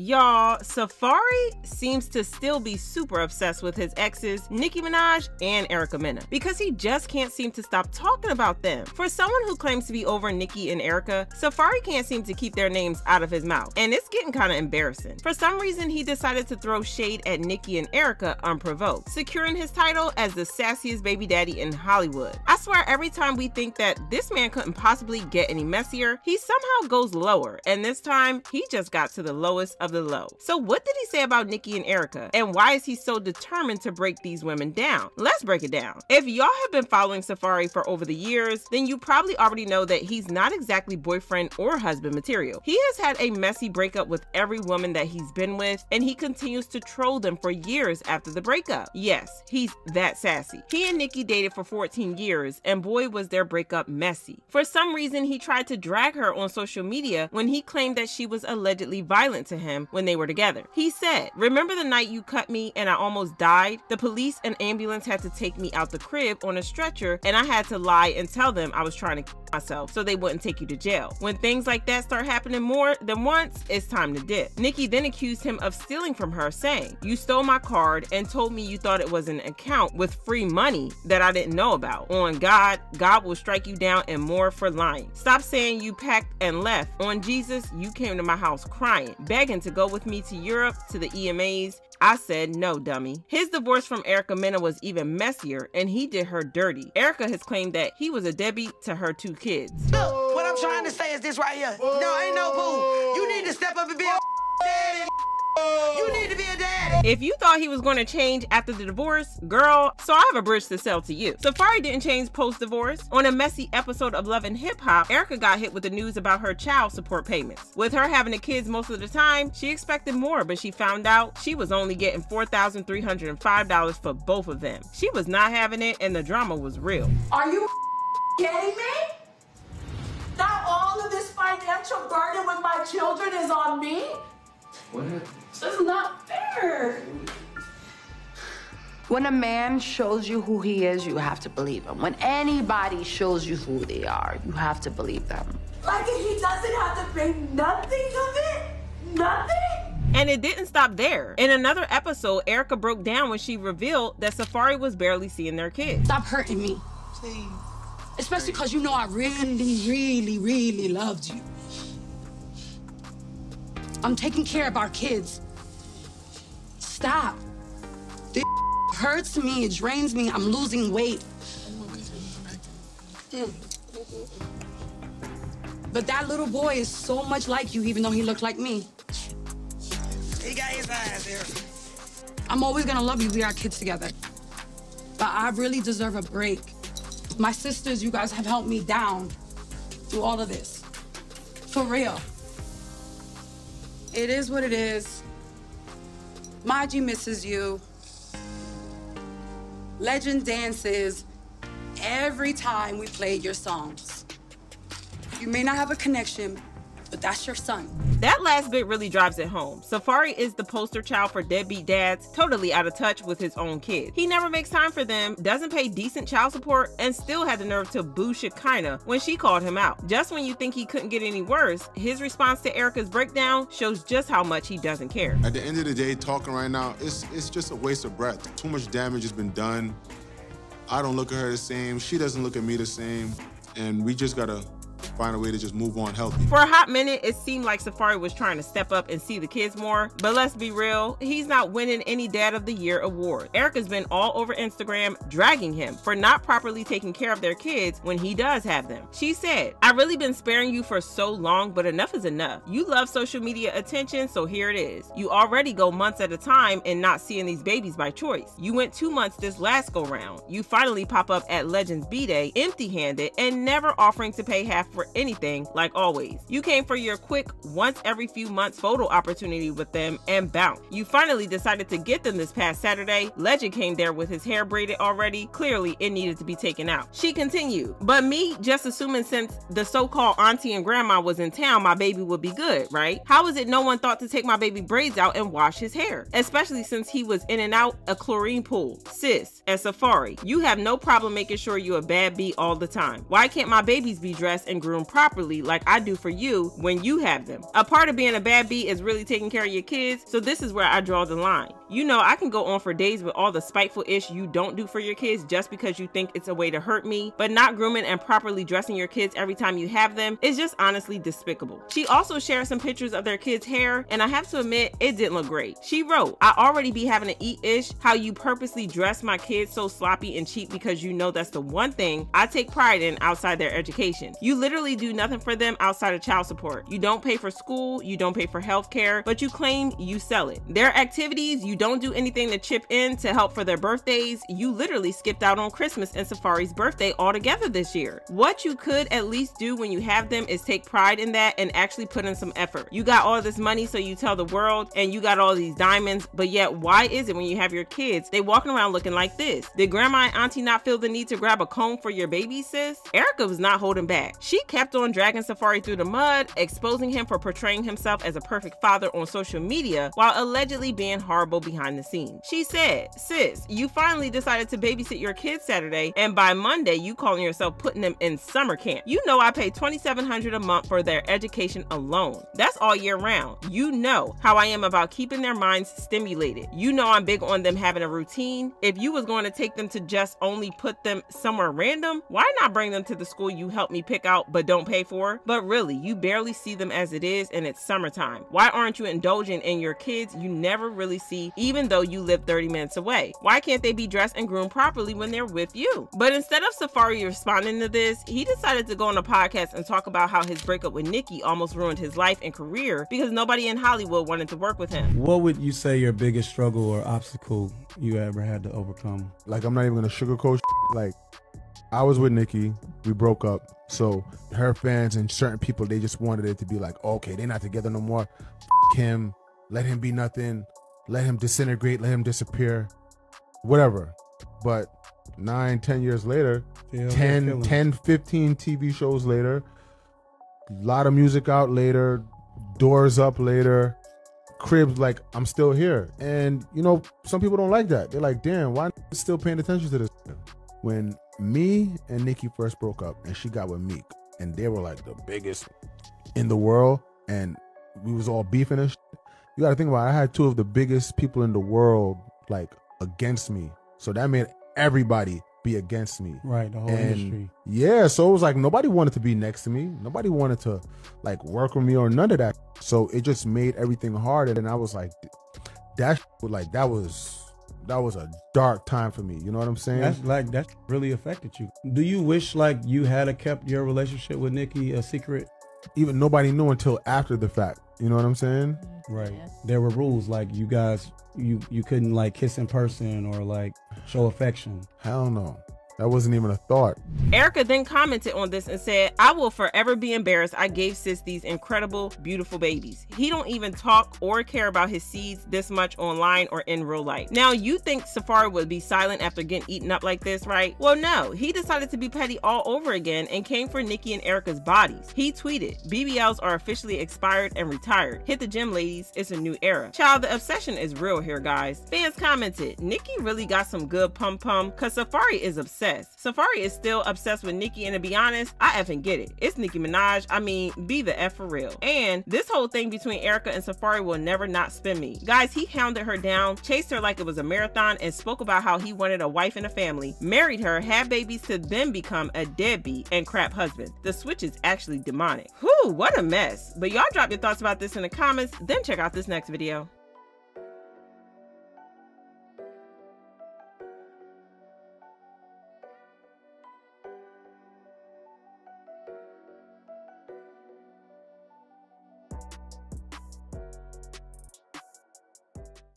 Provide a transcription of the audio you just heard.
Y'all, Safaree seems to still be super obsessed with his exes, Nicki Minaj and Erica Mena, because he just can't seem to stop talking about them. For someone who claims to be over Nicki and Erica, Safaree can't seem to keep their names out of his mouth, and it's getting kind of embarrassing. For some reason, he decided to throw shade at Nicki and Erica unprovoked, securing his title as the sassiest baby daddy in Hollywood. I swear, every time we think that this man couldn't possibly get any messier, he somehow goes lower, and this time, he just got to the lowest of the low. So what did he say about Nicki and Erica, and why is he so determined to break these women down? Let's break it down. If y'all have been following Safaree for over the years, then you probably already know that he's not exactly boyfriend or husband material. He has had a messy breakup with every woman that he's been with, and he continues to troll them for years after the breakup. Yes, he's that sassy. He and Nicki dated for 14 years, and boy was their breakup messy. For some reason, he tried to drag her on social media when he claimed that she was allegedly violent to him when they were together. He said, "Remember the night you cut me and I almost died? The police and ambulance had to take me out the crib on a stretcher, and I had to lie and tell them I was trying to kill myself so they wouldn't take you to jail. When things like that start happening more than once, it's time to dip." Nicki then accused him of stealing from her, saying, "You stole my card and told me you thought it was an account with free money that I didn't know about. On God, God will strike you down and more for lying. Stop saying you packed and left. On Jesus, you came to my house crying, begging to go with me to Europe, to the EMAs. I said no, dummy." His divorce from Erica Mena was even messier, and he did her dirty. Erica has claimed that he was a deadbeat to her 2 kids. Look, what I'm trying to say is this right here. No, ain't no boo. You need to step up and be a daddy. You need to be a daddy. If you thought he was going to change after the divorce, girl, so I have a bridge to sell to you. Safaree didn't change post-divorce. On a messy episode of Love and Hip Hop, Erica got hit with the news about her child support payments. With her having the kids most of the time, she expected more, but she found out she was only getting $4,305 for both of them. She was not having it, and the drama was real. Are you kidding me? Now all of this financial burden with my children is on me? What? This is not fair. When a man shows you who he is, you have to believe him. When anybody shows you who they are, you have to believe them. Like he doesn't have to pay nothing of it? Nothing? And it didn't stop there. In another episode, Erica broke down when she revealed that Safaree was barely seeing their kids. Stop hurting me. Please. Especially because you know I really loved you. I'm taking care of our kids. Stop. This hurts me, it drains me, I'm losing weight. But that little boy is so much like you, even though he looked like me. He got his eyes there. I'm always gonna love you, we are kids together. But I really deserve a break. My sisters, you guys have helped me down through all of this. For real. It is what it is. Maji misses you. Legend dances every time we play your songs. You may not have a connection, but that's your son. That last bit really drives it home. Safaree is the poster child for deadbeat dads, totally out of touch with his own kids. He never makes time for them, doesn't pay decent child support, and still had the nerve to boo Shekinah when she called him out. Just when you think he couldn't get any worse, his response to Erica's breakdown shows just how much he doesn't care. At the end of the day, talking right now, it's just a waste of breath. Too much damage has been done. I don't look at her the same, she doesn't look at me the same, and we just gotta find a way to just move on healthy. For a hot minute, it seemed like Safaree was trying to step up and see the kids more, but let's be real, he's not winning any Dad of the Year award. Erica's been all over Instagram dragging him for not properly taking care of their kids when he does have them. She said, "I've really been sparing you for so long, but enough is enough. You love social media attention, so here it is. You already go months at a time and not seeing these babies by choice. You went 2 months this last go round. You finally pop up at Legends B-Day empty-handed and never offering to pay half for anything like always. You came for your quick once every few months photo opportunity with them and bounced. You finally decided to get them this past Saturday. Legend came there with his hair braided already. Clearly it needed to be taken out." She continued, "But me just assuming since the so-called auntie and grandma was in town, my baby would be good, right? How is it no one thought to take my baby braids out and wash his hair? Especially since he was in and out a chlorine pool. Sis, as Safaree, you have no problem making sure you're a bad bee all the time. Why can't my babies be dressed and and groomed properly like I do for you when you have them. A part of being a bad B is really taking care of your kids, so this is where I draw the line. You know, I can go on for days with all the spiteful ish you don't do for your kids just because you think it's a way to hurt me, but not grooming and properly dressing your kids every time you have them is just honestly despicable. She also shared some pictures of their kids' hair, and I have to admit, it didn't look great. She wrote, I already be having to eat ish how you purposely dress my kids so sloppy and cheap because you know that's the one thing I take pride in outside their education. You literally do nothing for them outside of child support. You don't pay for school, you don't pay for health care, but you claim you sell it. Their activities, you don't do anything to chip in to help for their birthdays. You literally skipped out on Christmas and Safaree's birthday altogether this year. What you could at least do when you have them is take pride in that and actually put in some effort. You got all this money so you tell the world, and you got all these diamonds, but yet why is it when you have your kids, they walking around looking like this? Did grandma and auntie not feel the need to grab a comb for your baby, sis? Erica was not holding back. She kept on dragging Safaree through the mud, exposing him for portraying himself as a perfect father on social media while allegedly being horrible behind the scenes. She said, sis, you finally decided to babysit your kids Saturday, and by Monday you calling yourself putting them in summer camp. You know I pay $2,700 a month for their education alone. That's all year round. You know how I am about keeping their minds stimulated. You know I'm big on them having a routine. If you was going to take them to just only put them somewhere random, why not bring them to the school you helped me pick out but don't pay for? But really, you barely see them as it is, and it's summertime. Why aren't you indulging in your kids you never really see, even though you live 30 minutes away? Why can't they be dressed and groomed properly when they're with you? But instead of Safaree responding to this, he decided to go on a podcast and talk about how his breakup with Nicki almost ruined his life and career because nobody in Hollywood wanted to work with him. What would you say your biggest struggle or obstacle you ever had to overcome? Like, I'm not even gonna sugarcoat shit. Like, I was with Nicki, we broke up, so her fans and certain people, they just wanted it to be like, okay, they're not together no more, him, let him be nothing, let him disintegrate, let him disappear, whatever. But 9-10 years later, 10, 15 TV shows later, a lot of music out later, doors up later, cribs, like, I'm still here. And, you know, some people don't like that. They're like, damn, why still paying attention to this? When me and Nicki first broke up and she got with Meek, and they were like the biggest in the world, and we was all beefing and shit, you gotta think about it, I had two of the biggest people in the world like against me. So that made everybody be against me. Right, the whole industry. Yeah, so it was like nobody wanted to be next to me. Nobody wanted to like work with me or none of that. So it just made everything harder. And I was like, that was a dark time for me. You know what I'm saying? That really affected you. Do you wish like you had kept your relationship with Nicki a secret? Even nobody knew until after the fact. You know what I'm saying? Right. There were rules like you guys, you couldn't like kiss in person or like show affection. Hell no. That wasn't even a thought. Erica then commented on this and said, I will forever be embarrassed I gave sis these incredible, beautiful babies. He don't even talk or care about his seeds this much online or in real life. Now, you think Safaree would be silent after getting eaten up like this, right? Well, no. He decided to be petty all over again and came for Nicki and Erica's bodies. He tweeted, BBLs are officially expired and retired. Hit the gym, ladies. It's a new era. Child, the obsession is real here, guys. Fans commented, Nicki really got some good pum-pum because Safaree is obsessed. Safaree is still obsessed with Nicki, and to be honest, I effing get it. It's Nicki Minaj. I mean, be the F for real. And this whole thing between Erica and Safaree will never not spin me. Guys, he hounded her down, chased her like it was a marathon, and spoke about how he wanted a wife and a family, married her, had babies to then become a deadbeat and crap husband. The switch is actually demonic. Whew, what a mess. But y'all drop your thoughts about this in the comments, then check out this next video.